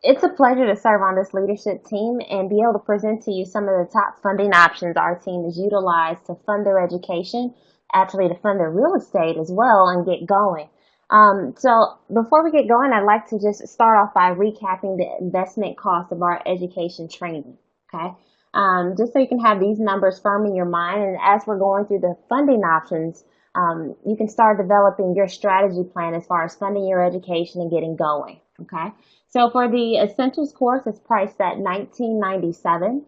It's a pleasure to serve on this leadership team and be able to present to you some of the top funding options our team has utilized to fund their education, actually to fund their real estate as well and get going. So before we get going, I'd like to just start off by recapping the investment cost of our education training. Okay. Just so you can have these numbers firm in your mind. And as we're going through the funding options, you can start developing your strategy plan as far as funding your education and getting going. Okay. So for the essentials course, it's priced at $19.97.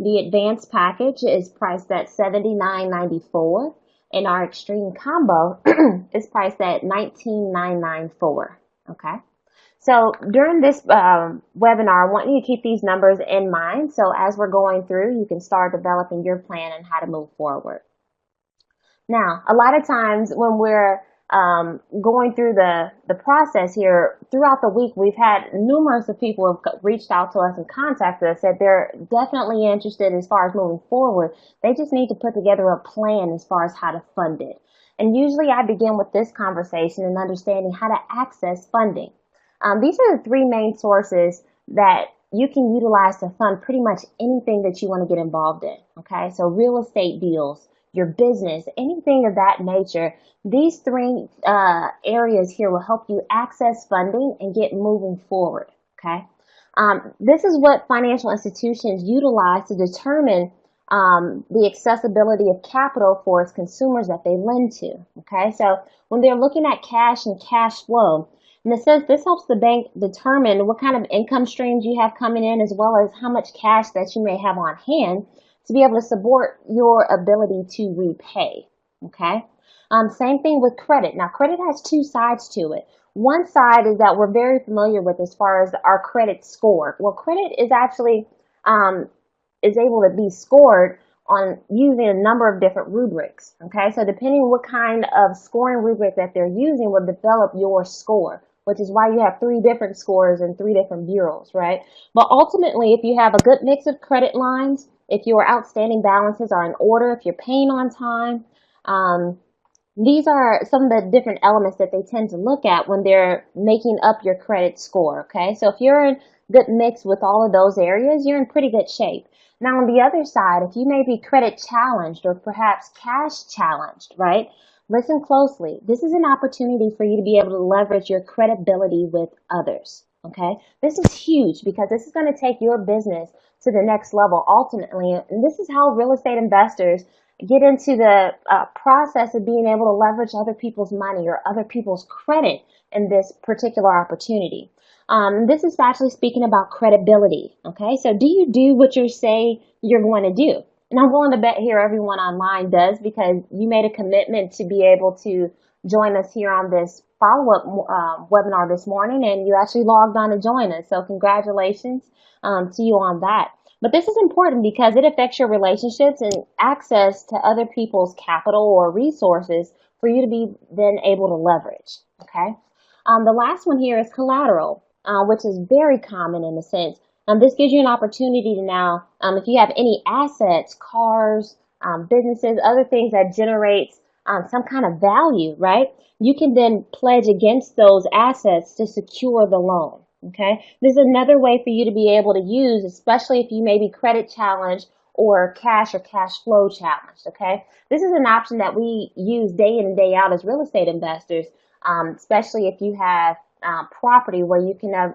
The advanced package is priced at $79.94, and our extreme combo is priced at $19,994. Okay. So during this webinar, I want you to keep these numbers in mind. So as we're going through, you can start developing your plan and how to move forward. Now, a lot of times when we're going through the process here throughout the week, we've had numerous of people have reached out to us and contacted us that they're definitely interested as far as moving forward. They just need to put together a plan as far as how to fund it. And usually I begin with this conversation and understanding how to access funding. These are the three main sources that you can utilize to fund pretty much anything that you want to get involved in. Okay, so real estate deals, your business, anything of that nature. These three areas here will help you access funding and get moving forward. Okay, this is what financial institutions utilize to determine the accessibility of capital for its consumers that they lend to. Okay, so when they're looking at cash and cash flow, in a sense, this helps the bank determine what kind of income streams you have coming in, as well as how much cash that you may have on hand to be able to support your ability to repay. Okay. Same thing with credit. Now, credit has two sides to it. One side is that we're very familiar with as far as our credit score. Well, credit is actually is able to be scored on using a number of different rubrics. Okay, so depending on what kind of scoring rubric that they're using will develop your score, which is why you have three different scores and three different bureaus, right? But ultimately, if you have a good mix of credit lines, if your outstanding balances are in order, if you're paying on time, these are some of the different elements that they tend to look at when they're making up your credit score. Okay, so if you're in good mix with all of those areas, you're in pretty good shape. Now, on the other side, if you may be credit challenged or perhaps cash challenged, right? Listen closely. This is an opportunity for you to be able to leverage your credibility with others. Okay, this is huge because this is going to take your business to the next level ultimately. And this is how real estate investors get into the process of being able to leverage other people's money or other people's credit in this particular opportunity. This is actually speaking about credibility. Okay, so do you do what you say you're going to do? And I'm willing to bet here everyone online does, because you made a commitment to be able to join us here on this follow-up webinar this morning, and you actually logged on to join us. So congratulations to you on that. But this is important because it affects your relationships and access to other people's capital or resources for you to be then able to leverage. Okay. The last one here is collateral, which is very common in a sense. This gives you an opportunity to now, if you have any assets, cars, businesses, other things that generates some kind of value, right? You can then pledge against those assets to secure the loan. Okay, this is another way for you to be able to use, especially if you may be credit challenged or cash flow challenged. Okay, this is an option that we use day in and day out as real estate investors, especially if you have property where you can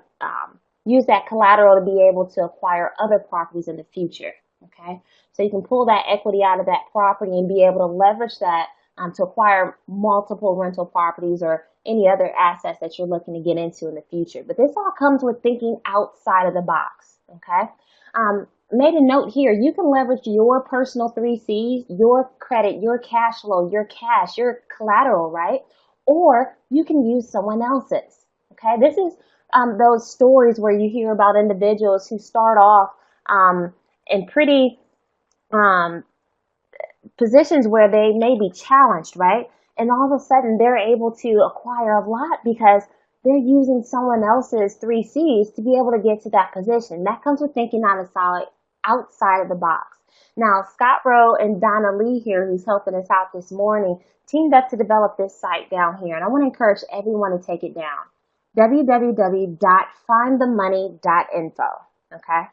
use that collateral to be able to acquire other properties in the future. Okay, so you can pull that equity out of that property and be able to leverage that to acquire multiple rental properties or any other assets that you're looking to get into in the future. But this all comes with thinking outside of the box. Okay. Made a note here, you can leverage your personal 3Cs, your credit, your cash flow, your cash, your collateral, right? Or you can use someone else's. Okay. This is those stories where you hear about individuals who start off in pretty positions where they may be challenged, right? And all of a sudden they're able to acquire a lot because they're using someone else's 3Cs to be able to get to that position. That comes with thinking outside of the box. Now, Scott Rowe and Donna Lee here, who's helping us out this morning, teamed up to develop this site down here. And I want to encourage everyone to take it down. www.findthemoney.info. Okay.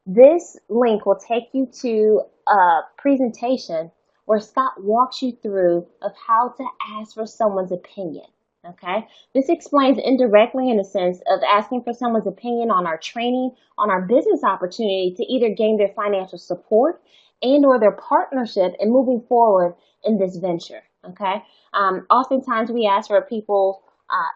This link will take you to a presentation where Scott walks you through of how to ask for someone's opinion. Okay, this explains indirectly in a sense of asking for someone's opinion on our training, on our business opportunity to either gain their financial support and or their partnership in moving forward in this venture. Okay, oftentimes we ask for people's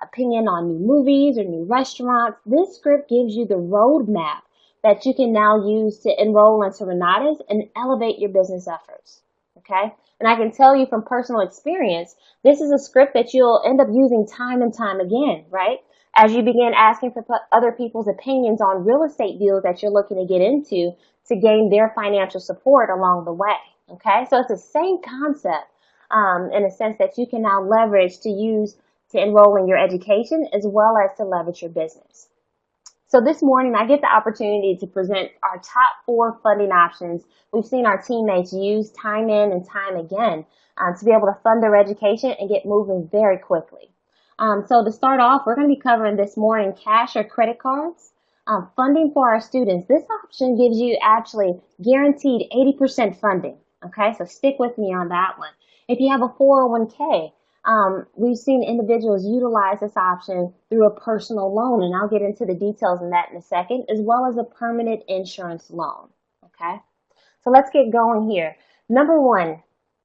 opinion on new movies or new restaurants. This script gives you the roadmap that you can now use to enroll into Renatus and elevate your business efforts. Okay? And I can tell you from personal experience, this is a script that you'll end up using time and time again, right? As you begin asking for other people's opinions on real estate deals that you're looking to get into to gain their financial support along the way. Okay? So it's the same concept in a sense that you can now leverage to use to enroll in your education as well as to leverage your business. So this morning, I get the opportunity to present our top 4 funding options we've seen our teammates use time in and time again to be able to fund their education and get moving very quickly. So to start off, we're going to be covering this morning cash or credit cards, funding for our students. This option gives you actually guaranteed 80% funding. Okay, so stick with me on that one. If you have a 401k, we've seen individuals utilize this option through a personal loan, and I'll get into the details in that in a second, as well as a permanent insurance loan. Okay, so let's get going here. Number 1,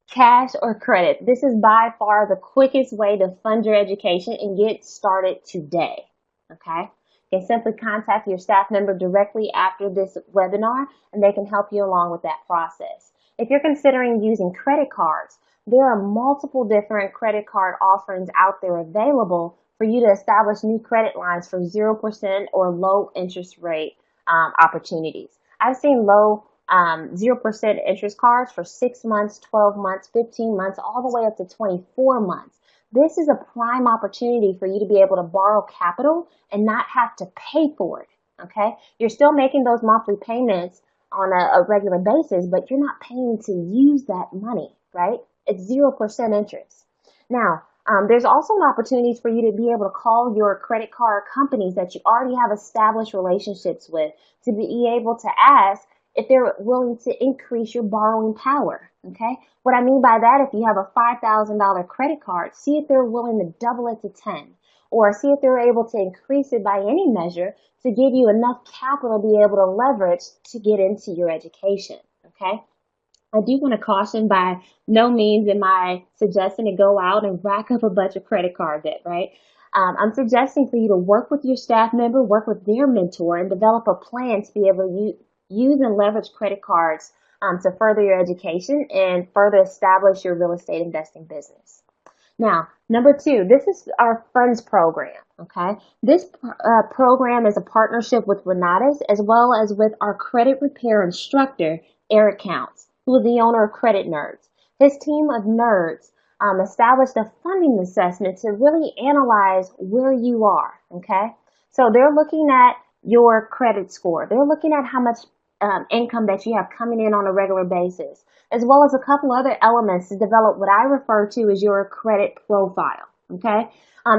cash or credit. This is by far the quickest way to fund your education and get started today. Okay, you can simply contact your staff member directly after this webinar, and they can help you along with that process. If you're considering using credit cards, there are multiple different credit card offerings out there available for you to establish new credit lines for 0% or low interest rate opportunities. I've seen low 0% interest cards for 6 months, 12 months, 15 months, all the way up to 24 months. This is a prime opportunity for you to be able to borrow capital and not have to pay for it. Okay, you're still making those monthly payments on a regular basis, but you're not paying to use that money, right? It's 0% interest. Now, there's also an opportunity for you to be able to call your credit card companies that you already have established relationships with to be able to ask if they're willing to increase your borrowing power. Okay? What I mean by that, if you have a $5,000 credit card, see if they're willing to double it to 10, or see if they're able to increase it by any measure to give you enough capital to be able to leverage to get into your education. Okay? I do want to caution, by no means am I suggesting to go out and rack up a bunch of credit card debt, right? I'm suggesting for you to work with your staff member, work with their mentor, and develop a plan to be able to use and leverage credit cards to further your education and further establish your real estate investing business. Now, number 2, this is our funds program. Okay, this program is a partnership with Renatus as well as with our credit repair instructor, Eric Counts, who is the owner of Credit Nerds. His team of nerds established a funding assessment to really analyze where you are. Okay, so they're looking at your credit score. They're looking at how much income that you have coming in on a regular basis, as well as a couple other elements to develop what I refer to as your credit profile. Okay,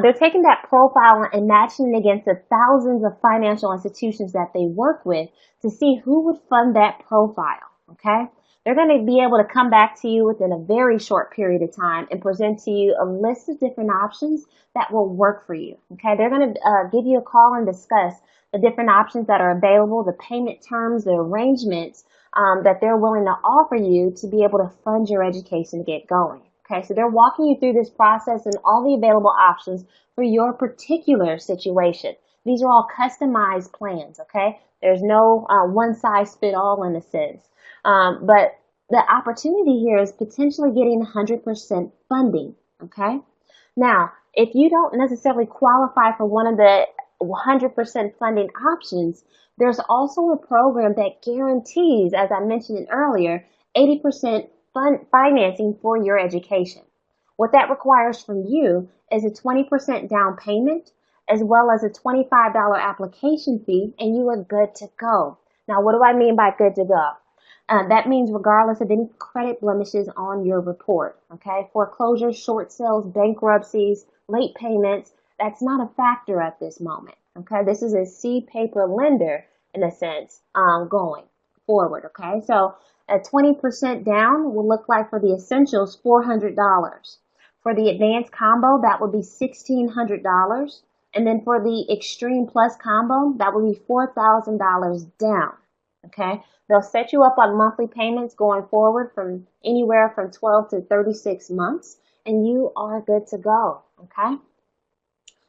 they're taking that profile and matching it against the thousands of financial institutions that they work with to see who would fund that profile. Okay, they're going to be able to come back to you within a very short period of time and present to you a list of different options that will work for you. Okay, they're going to give you a call and discuss the different options that are available, the payment terms, the arrangements that they're willing to offer you to be able to fund your education to get going. Okay, so they're walking you through this process and all the available options for your particular situation. These are all customized plans, okay? There's no one-size-fit-all in a sense. But the opportunity here is potentially getting 100% funding, okay? Now, if you don't necessarily qualify for one of the 100% funding options, there's also a program that guarantees, as I mentioned earlier, 80% financing for your education. What that requires from you is a 20% down payment as well as a $25 application fee, and you are good to go. Now, what do I mean by good to go? That means regardless of any credit blemishes on your report, okay? Foreclosures, short sales, bankruptcies, late payments, That's not a factor at this moment. Okay, this is a C paper lender in a sense, going forward. Okay, so a 20% down will look like for the essentials $400. For the advanced combo, that would be $1,600. And then for the extreme plus combo, that would be $4,000 down. Okay, they'll set you up on monthly payments going forward from anywhere from 12 to 36 months, and you are good to go. Okay.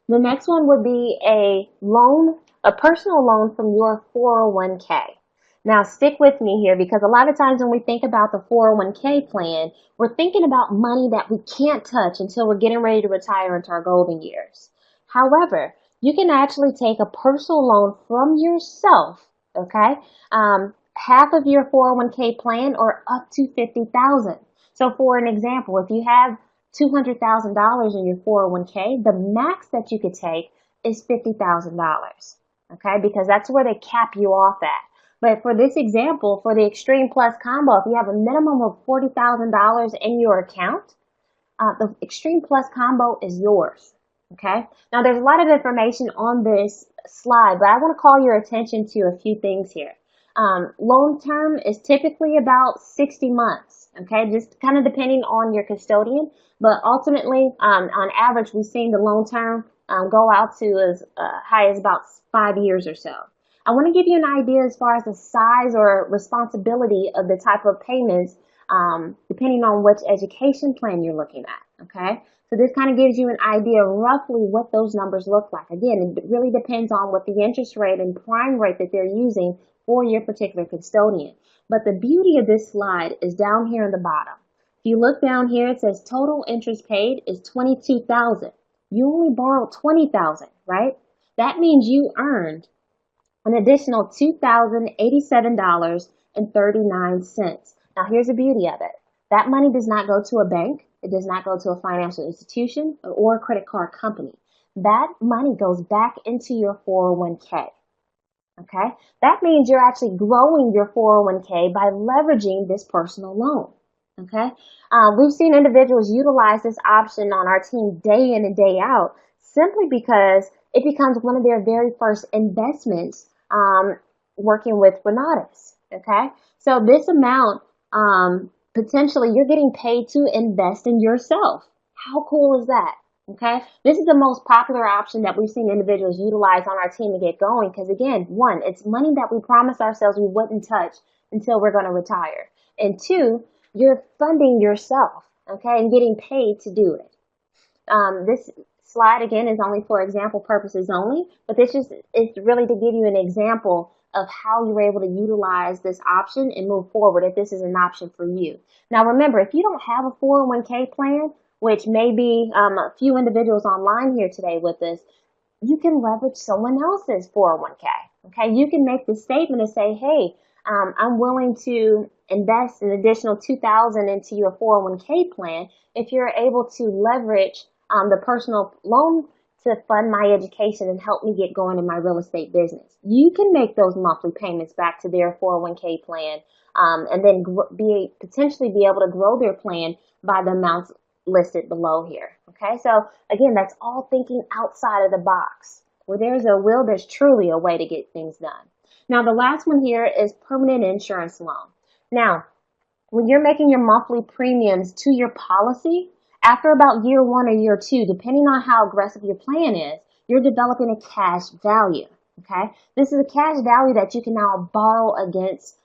The next one would be a loan, a personal loan from your 401k. Now stick with me here because a lot of times when we think about the 401k plan, we're thinking about money that we can't touch until we're getting ready to retire into our golden years. However, you can actually take a personal loan from yourself, okay? Half of your 401k plan or up to 50,000. So for an example, if you have $200,000 in your 401k, the max that you could take is $50,000. Okay, because that's where they cap you off at. But for this example, for the Extreme Plus combo, if you have a minimum of $40,000 in your account, the Extreme Plus combo is yours. Okay, now there's a lot of information on this slide, but I want to call your attention to a few things here. Loan term is typically about 60 months. Okay, just kind of depending on your custodian, but ultimately, on average, we've seen the loan term go out to as high as about 5 years or so. I want to give you an idea as far as the size or responsibility of the type of payments, depending on which education plan you're looking at. Okay, so this kind of gives you an idea roughly what those numbers look like. Again, it really depends on what the interest rate and prime rate that they're using for your particular custodian. But the beauty of this slide is down here in the bottom. If you look down here, it says total interest paid is $22,000. You only borrowed $20,000, right? That means you earned an additional $2,087.39. Now here's the beauty of it. That money does not go to a bank. It does not go to a financial institution or a credit card company. That money goes back into your 401k. Okay, that means you're actually growing your 401k by leveraging this personal loan. Okay, we've seen individuals utilize this option on our team day in and day out simply because it becomes one of their very first investments working with Renatus. Okay, so this amount potentially you're getting paid to invest in yourself. How cool is that? Okay, this is the most popular option that we've seen individuals utilize on our team to get going because, again, one, it's money that we promised ourselves we wouldn't touch until we're going to retire. And two, you're funding yourself, okay, and getting paid to do it. This slide, again, is only for example purposes only, but this is really to give you an example of how you're able to utilize this option and move forward if this is an option for you. Now, remember, if you don't have a 401k plan, which may be a few individuals online here today with us, you can leverage someone else's 401k. Okay, you can make the statement and say, hey, I'm willing to invest an additional $2,000 into your 401k plan if you're able to leverage the personal loan to fund my education and help me get going in my real estate business. You can make those monthly payments back to their 401k plan and then potentially be able to grow their plan by the amounts listed below here. Okay, so again, that's all thinking outside of the box. Where there's a will, there's truly a way to get things done. Now, the last one here is permanent insurance loan. Now, when you're making your monthly premiums to your policy, after about year 1 or year 2, depending on how aggressive your plan is, you're developing a cash value. Okay, this is a cash value that you can now borrow against,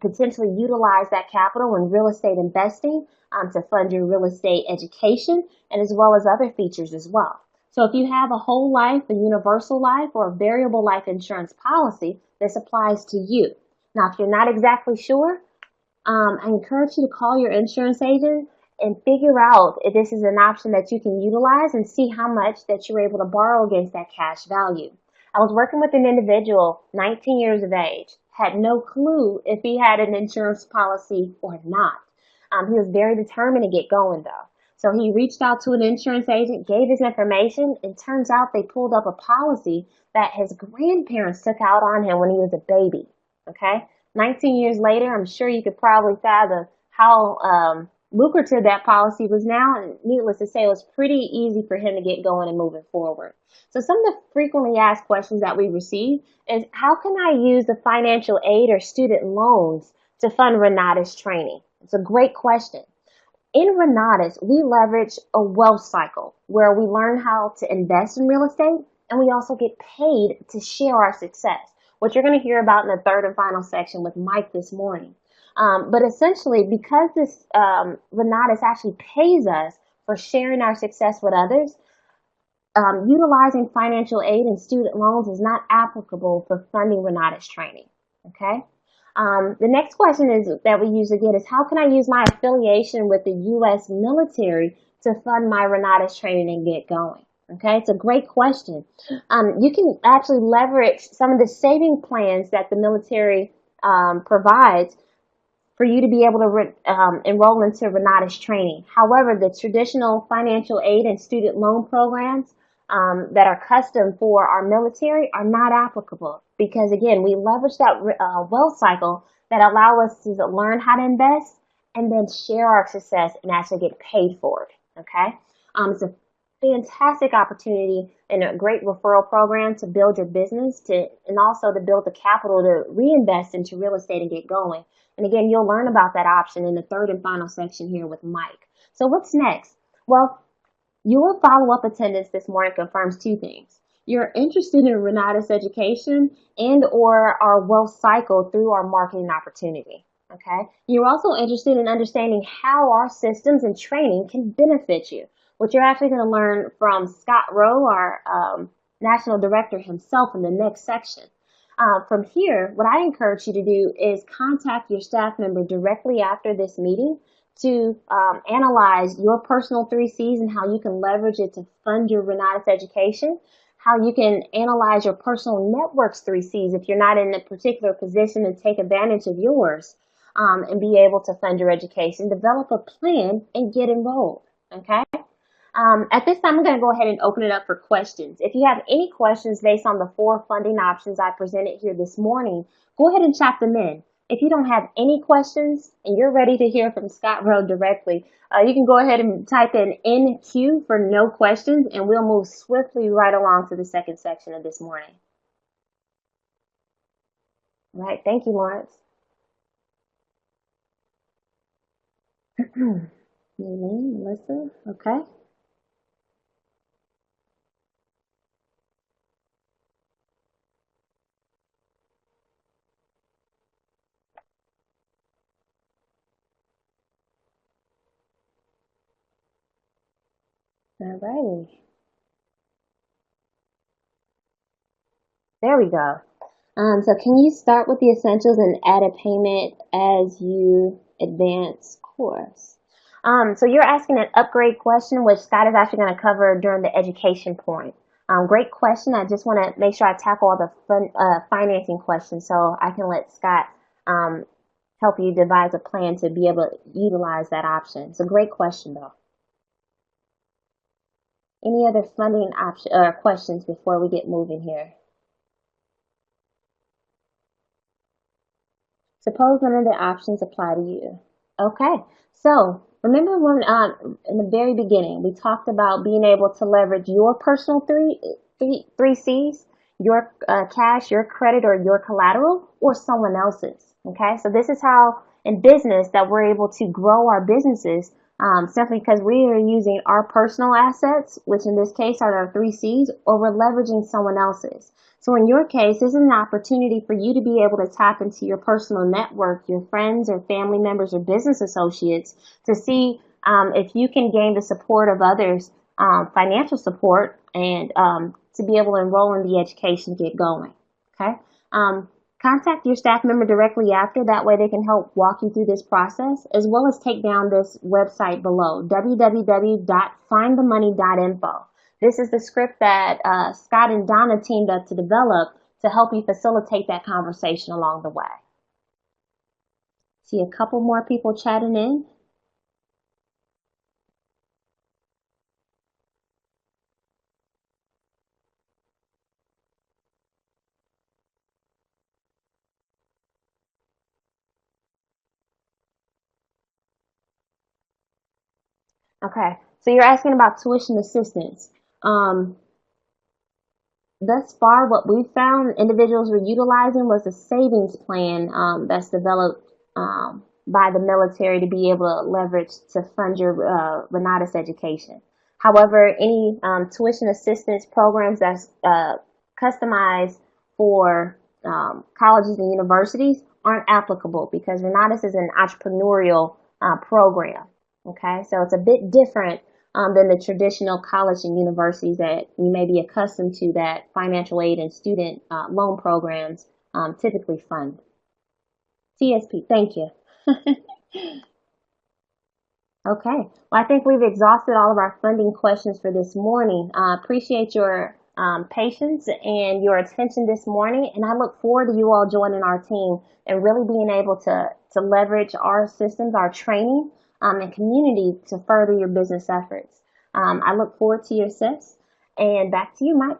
potentially utilize that capital in real estate investing to fund your real estate education and as well as other features as well. So if you have a whole life, a universal life, or a variable life insurance policy, this applies to you. Now, if you're not exactly sure, I encourage you to call your insurance agent and figure out if this is an option that you can utilize and see how much that you're able to borrow against that cash value. I was working with an individual, 19 years of age, had no clue if he had an insurance policy or not. He was very determined to get going though. So he reached out to an insurance agent, gave his information, and turns out they pulled up a policy that his grandparents took out on him when he was a baby. Okay? 19 years later, I'm sure you could probably fathom how lucrative that policy was now, and needless to say, it was pretty easy for him to get going and moving forward. So some of the frequently asked questions that we receive is, how can I use the financial aid or student loans to fund Renata's training? It's a great question. In Renatus, we leverage a wealth cycle where we learn how to invest in real estate and we also get paid to share our success, which you're going to hear about in the third and final section with Mike this morning. But essentially, because this Renatus actually pays us for sharing our success with others, utilizing financial aid and student loans is not applicable for funding Renatus training. Okay. The next question is that we usually get is, how can I use my affiliation with the U.S. military to fund my Renatus training and get going? Okay, it's a great question. You can actually leverage some of the saving plans that the military provides for you to be able to enroll into Renatus training. However, the traditional financial aid and student loan programs that are custom for our military are not applicable because, again, we leverage that wealth cycle that allow us to learn how to invest and then share our success and actually get paid for it. Okay, it's a fantastic opportunity and a great referral program to build your business and also to build the capital to reinvest into real estate and get going. And again, you'll learn about that option in the third and final section here with Mike. So what's next? Well, your follow-up attendance this morning confirms two things. You're interested in Renatus education and or our wealth cycle through our marketing opportunity. Okay. You're also interested in understanding how our systems and training can benefit you, which you're actually going to learn from Scott Rowe, our national director himself, in the next section. From here, what I encourage you to do is contact your staff member directly after this meeting to analyze your personal 3Cs and how you can leverage it to fund your Renatus education, how you can analyze your personal network's 3Cs if you're not in a particular position to take advantage of yours, and be able to fund your education, develop a plan, and get enrolled, okay? At this time, I'm going to go ahead and open it up for questions. If you have any questions based on the 4 funding options I presented here this morning, go ahead and chat them in. If you don't have any questions and you're ready to hear from Scott Rowe directly, you can go ahead and type in NQ for no questions, and we'll move swiftly right along to the second section of this morning. All right, thank you, Lawrence. Melissa, okay. All righty. There we go. So can you start with the essentials and add a payment as you advance course? So you're asking an upgrade question, which Scott is actually going to cover during the education point. Great question. I just want to make sure I tackle all the financing questions so I can let Scott help you devise a plan to be able to utilize that option. It's a great question, though. Any other funding option questions before we get moving here? Suppose none of the options apply to you. Okay, so remember when in the very beginning we talked about being able to leverage your personal three C's, your cash, your credit, or your collateral, or someone else's. Okay, so this is how in business that we're able to grow our businesses simply because we are using our personal assets, which in this case are our 3Cs, or we're leveraging someone else's. So in your case, this is an opportunity for you to be able to tap into your personal network, your friends or family members or business associates, to see if you can gain the support of others, financial support, and to be able to enroll in the education, get going. Okay. Contact your staff member directly after. That way they can help walk you through this process, as well as take down this website below, www.findthemoney.info. This is the script that Scott and Donna teamed up to develop to help you facilitate that conversation along the way. See a couple more people chatting in. Okay, so you're asking about tuition assistance. Um, Thus far, what we found individuals were utilizing was a savings plan that's developed by the military to be able to leverage to fund your Renatus education. However, any tuition assistance programs that's customized for colleges and universities aren't applicable because Renatus is an entrepreneurial program. Okay, so it's a bit different than the traditional college and universities that you may be accustomed to that financial aid and student loan programs typically fund. TSP, thank you. Okay, well, I think we've exhausted all of our funding questions for this morning. Appreciate your patience and your attention this morning, and I look forward to you all joining our team and really being able to leverage our systems, our training, and community to further your business efforts. I look forward to your success, and back to you, Mike.